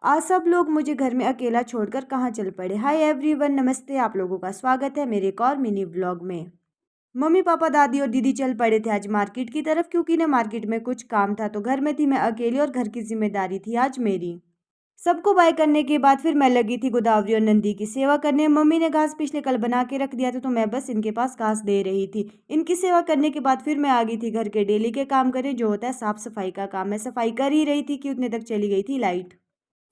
आज सब लोग मुझे घर में अकेला छोड़कर कहाँ चल पड़े। हाय एवरीवन, नमस्ते। आप लोगों का स्वागत है मेरे एक और मिनी व्लॉग में। मम्मी पापा दादी और दीदी चल पड़े थे आज मार्केट की तरफ, क्योंकि ना मार्केट में कुछ काम था। तो घर में थी मैं अकेली और घर की जिम्मेदारी थी आज मेरी। सबको बाय करने के बाद फिर मैं लगी थी गोदावरी और नंदी की सेवा करने। मम्मी ने घास पिछले कल बना के रख दिया था, तो मैं बस इनके पास घास दे रही थी। इनकी सेवा करने के बाद फिर मैं आ गई थी घर के डेली के काम करने, जो होता है साफ सफाई का काम। मैं सफाई कर ही रही थी कि उतने तक चली गई थी लाइट।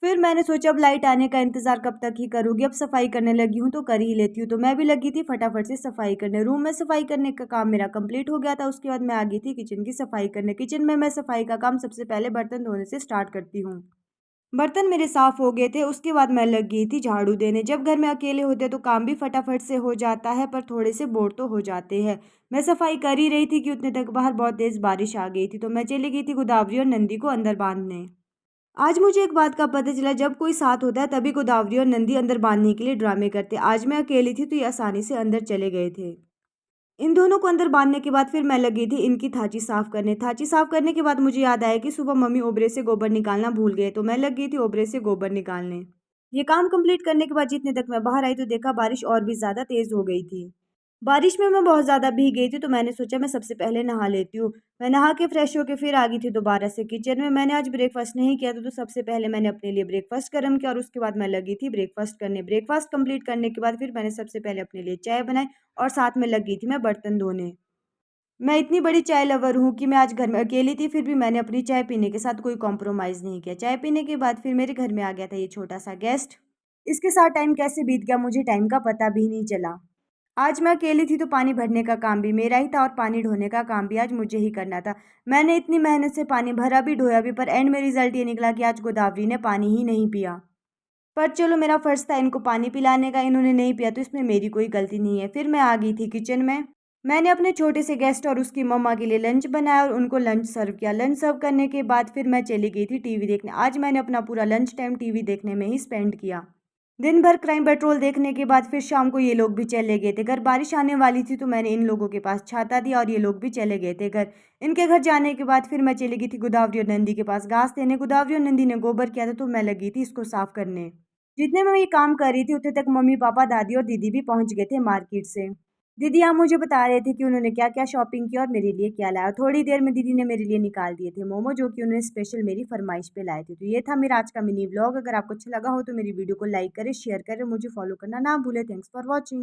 फिर मैंने सोचा अब लाइट आने का इंतजार कब तक ही करूंगी, अब सफाई करने लगी हूँ तो कर ही लेती हूँ। तो मैं भी लगी थी फटाफट से सफाई करने। रूम में सफाई करने का काम मेरा कंप्लीट हो गया था। उसके बाद मैं आ गई थी किचन की सफाई करने। किचन में मैं सफाई का काम सबसे पहले बर्तन धोने से स्टार्ट करती हूँ। बर्तन मेरे साफ हो गए थे, उसके बाद मैं लग गई थी झाड़ू देने। जब घर में अकेले होते तो काम भी फटाफट से हो जाता है, पर थोड़े से बोर तो हो जाते हैं। मैं सफाई कर ही रही थी कि उतने तक बाहर बहुत तेज बारिश आ गई थी। तो मैं चली गई थी गोदावरी और नंदी को अंदर बांधने। आज मुझे एक बात का पता चला, जब कोई साथ होता है तभी गोदावरी और नंदी अंदर बांधने के लिए ड्रामे करते। आज मैं अकेली थी तो ये आसानी से अंदर चले गए थे। इन दोनों को अंदर बांधने के बाद फिर मैं लगी थी इनकी थाची साफ करने। थाची साफ करने के बाद मुझे याद आया कि सुबह मम्मी ओबरे से गोबर निकालना भूल गए, तो मैं लग गई थी ओबरे से गोबर निकालने। ये काम कंप्लीट करने के बाद जितने तक मैं बाहर आई तो देखा बारिश और भी ज्यादा तेज हो गई थी। बारिश में मैं बहुत ज़्यादा भीग गई थी, तो मैंने सोचा मैं सबसे पहले नहा लेती हूँ। मैं नहा के फ्रेश होके फिर आ गई थी दोबारा से किचन में। मैंने आज ब्रेकफास्ट नहीं किया था, तो सबसे पहले मैंने अपने लिए ब्रेकफास्ट गर्म किया और उसके बाद मैं लगी थी ब्रेकफास्ट करने। ब्रेकफास्ट कंप्लीट करने के बाद फिर मैंने सबसे पहले अपने लिए चाय बनाई और साथ में लगी थी मैं बर्तन धोने। मैं इतनी बड़ी चाय लवर हूँ कि मैं आज घर में अकेली थी, फिर भी मैंने अपनी चाय पीने के साथ कोई कॉम्प्रोमाइज़ नहीं किया। चाय पीने के बाद फिर मेरे घर में आ गया था ये छोटा सा गेस्ट। इसके साथ टाइम कैसे बीत गया मुझे टाइम का पता भी नहीं चला। आज मैं अकेली थी तो पानी भरने का काम भी मेरा ही था और पानी ढोने का काम भी आज मुझे ही करना था। मैंने इतनी मेहनत से पानी भरा भी ढोया भी, पर एंड में रिजल्ट ये निकला कि आज गोदावरी ने पानी ही नहीं पिया। पर चलो, मेरा फर्ज था इनको पानी पिलाने का, इन्होंने नहीं पिया तो इसमें मेरी कोई गलती नहीं है। फिर मैं आ गई थी किचन में। मैंने अपने छोटे से गेस्ट और उसकी मम्मा के लिए लंच बनाया और उनको लंच सर्व किया। लंच सर्व करने के बाद फिर मैं चली गई थी टीवी देखने। आज मैंने अपना पूरा लंच टाइम टीवी देखने में ही स्पेंड किया। दिन भर क्राइम पेट्रोल देखने के बाद फिर शाम को ये लोग भी चले गए थे घर। बारिश आने वाली थी तो मैंने इन लोगों के पास छाता दिया और ये लोग भी चले गए थे घर। इनके घर जाने के बाद फिर मैं चली गई थी गोदावरी और नंदी के पास घास देने। गोदावरी और नंदी ने गोबर किया था तो मैं लगी थी इसको साफ करने। जितने में मैं ये काम कर रही थी उतने तक मम्मी पापा दादी और दीदी भी पहुंच गए थे मार्केट से। दीदी यहाँ मुझे बता रहे थे कि उन्होंने क्या क्या शॉपिंग की और मेरे लिए क्या लाया। थोड़ी देर में दीदी ने मेरे लिए निकाल दिए थे मोमो, जो कि उन्होंने स्पेशल मेरी फरमाइश पे लाए थे। तो ये था मेरा आज का मिनी व्लॉग। अगर आपको अच्छा लगा हो तो मेरी वीडियो को लाइक करें, शेयर करें, मुझे फॉलो करना ना भूले। Thanks for watching.